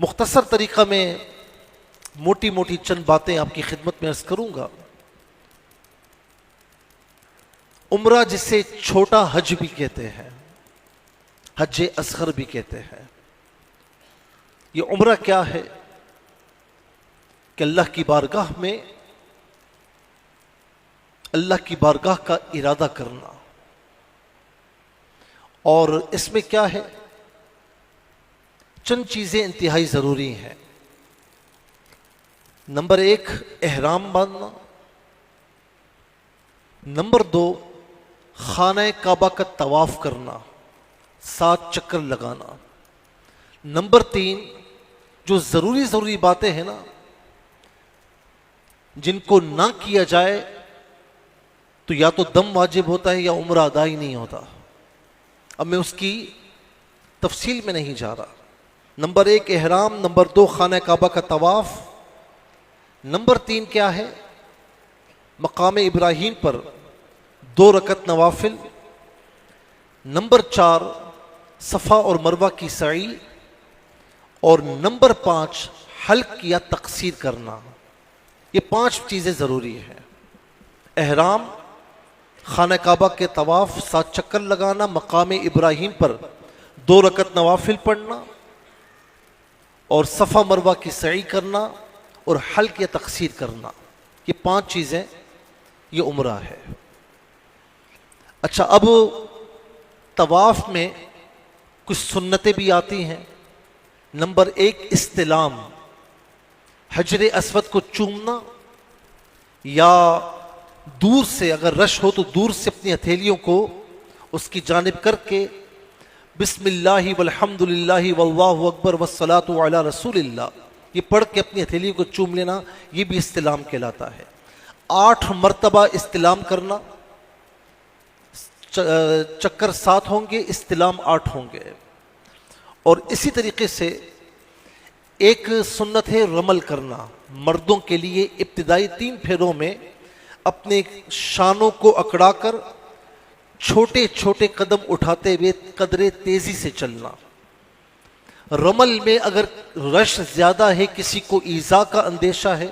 مختصر طریقہ میں موٹی موٹی چند باتیں آپ کی خدمت میں عرض کروں گا۔ عمرہ جسے چھوٹا حج بھی کہتے ہیں، حج اصغر بھی کہتے ہیں، یہ عمرہ کیا ہے کہ اللہ کی بارگاہ میں اللہ کی بارگاہ کا ارادہ کرنا۔ اور اس میں کیا ہے، چند چیزیں انتہائی ضروری ہیں۔ نمبر 1 احرام باندھنا، نمبر 2 خانہ کعبہ کا طواف کرنا، 7 چکر لگانا، نمبر 3 جو ضروری باتیں ہیں نا جن کو نہ کیا جائے تو یا تو دم واجب ہوتا ہے یا عمرہ ادا ہی نہیں ہوتا۔ اب میں اس کی تفصیل میں نہیں جا رہا۔ نمبر 1 احرام، نمبر 2 خانہ کعبہ کا طواف، نمبر 3 کیا ہے، مقام ابراہیم پر 2 رکعت نوافل، نمبر 4 صفا اور مروہ کی سعی، اور نمبر 5 حلق یا تقصیر کرنا۔ یہ 5 چیزیں ضروری ہیں۔ احرام، خانہ کعبہ کے طواف، 7 چکر لگانا، مقام ابراہیم پر 2 رکعت نوافل پڑھنا، اور صفا مروہ کی سعی کرنا، اور حلق یا تقصیر کرنا۔ یہ 5 چیزیں، یہ عمرہ ہے۔ اچھا، اب طواف میں کچھ سنتیں بھی آتی ہیں۔ نمبر 1 استلام، حجر اسود کو چومنا، یا دور سے اگر رش ہو تو دور سے اپنی ہتھیلیوں کو اس کی جانب کر کے بسم اللہ والحمد للہ واللہ اکبر والصلاۃ علی رسول اللہ یہ پڑھ کے اپنی ہتھیلیوں کو چوم لینا، یہ بھی استلام کہلاتا ہے۔ 8 مرتبہ استلام کرنا، چکر 7 ہوں گے، استلام 8 ہوں گے۔ اور اسی طریقے سے ایک سنت ہے رمل کرنا، مردوں کے لیے ابتدائی 3 پھیروں میں اپنے شانوں کو اکڑا کر چھوٹے چھوٹے قدم اٹھاتے ہوئے قدرے تیزی سے چلنا۔ رمل میں اگر رش زیادہ ہے، کسی کو ایذا کا اندیشہ ہے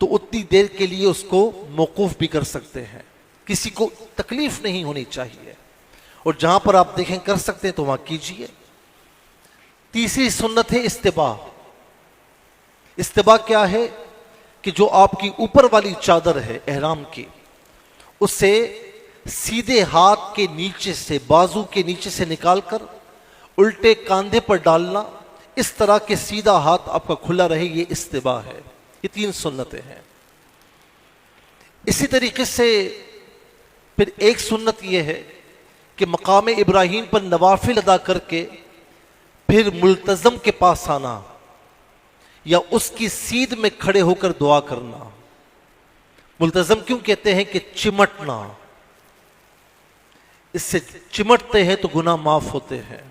تو اتنی دیر کے لیے اس کو موقوف بھی کر سکتے ہیں، کسی کو تکلیف نہیں ہونی چاہیے، اور جہاں پر آپ دیکھیں کر سکتے ہیں تو وہاں کیجئے۔ تیسری سنت ہے استباح۔ استباح کیا ہے کہ جو آپ کی اوپر والی چادر ہے احرام کی، اس سے سیدھے ہاتھ کے نیچے سے، بازو کے نیچے سے نکال کر الٹے کاندھے پر ڈالنا، اس طرح کہ سیدھا ہاتھ آپ کا کھلا رہے، یہ استباح ہے۔ یہ 3 سنتیں ہیں۔ اسی طریقے سے پھر ایک سنت یہ ہے کہ مقام ابراہیم پر نوافل ادا کر کے پھر ملتزم کے پاس آنا یا اس کی سیدھ میں کھڑے ہو کر دعا کرنا۔ ملتزم کیوں کہتے ہیں کہ چمٹنا، اس سے چمٹتے ہیں تو گناہ معاف ہوتے ہیں۔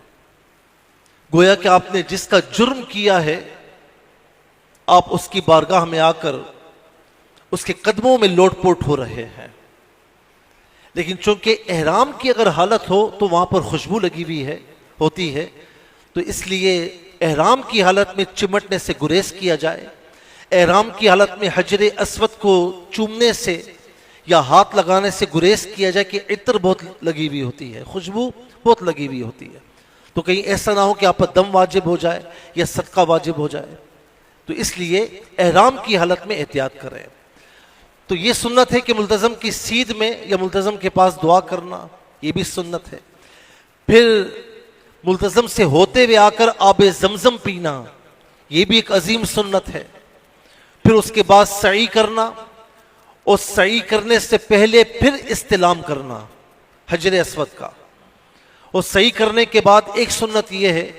گویا کہ آپ نے جس کا جرم کیا ہے، آپ اس کی بارگاہ میں آ کر اس کے قدموں میں لوٹ پوٹ ہو رہے ہیں۔ لیکن چونکہ احرام کی اگر حالت ہو تو وہاں پر خوشبو لگی ہوئی ہوتی ہے، تو اس لیے احرام کی حالت میں چمٹنے سے گریز کیا جائے۔ احرام کی حالت میں حجر اسود کو چومنے سے یا ہاتھ لگانے سے گریز کیا جائے کہ عطر بہت لگی ہوئی ہوتی ہے، خوشبو بہت لگی ہوئی ہوتی ہے، تو کہیں ایسا نہ ہو کہ آپ پر دم واجب ہو جائے یا صدقہ واجب ہو جائے، تو اس لیے احرام کی حالت میں احتیاط کریں۔ تو یہ سنت ہے کہ ملتزم کی سیدھ میں یا ملتزم کے پاس دعا کرنا، یہ بھی سنت ہے۔ پھر ملتزم سے ہوتے ہوئے آ کر آب زمزم پینا، یہ بھی ایک عظیم سنت ہے۔ پھر اس کے بعد سعی کرنا، اور سعی کرنے سے پہلے پھر استلام کرنا حجر اسود کا، اور سعی کرنے کے بعد ایک سنت یہ ہے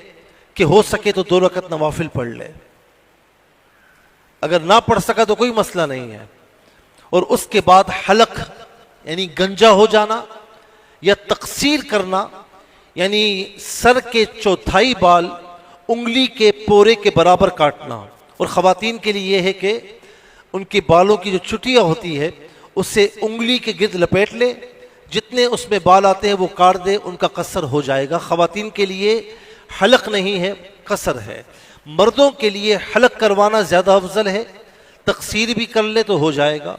کہ ہو سکے تو 2 رکعت نوافل پڑھ لے، اگر نہ پڑھ سکا تو کوئی مسئلہ نہیں ہے۔ اور اس کے بعد حلق یعنی گنجا ہو جانا یا تقصیر کرنا، یعنی سر کے 4تھائی بال انگلی کے پورے کے برابر کاٹنا۔ اور خواتین کے لیے یہ ہے کہ ان کے بالوں کی جو چٹیاں ہوتی ہے اسے انگلی کے گرد لپیٹ لے، جتنے اس میں بال آتے ہیں وہ کاٹ دے، ان کا قصر ہو جائے گا۔ خواتین کے لیے حلق نہیں ہے، قصر ہے۔ مردوں کے لیے حلق کروانا زیادہ افضل ہے، تقصیر بھی کر لے تو ہو جائے گا۔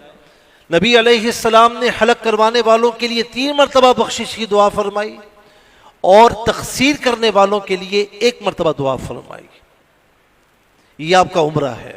نبی علیہ السلام نے حلق کروانے والوں کے لیے 3 مرتبہ بخشش کی دعا فرمائی اور تقصیر کرنے والوں کے لیے 1 مرتبہ دعا فرمائی۔ یہ آپ کا عمرہ ہے۔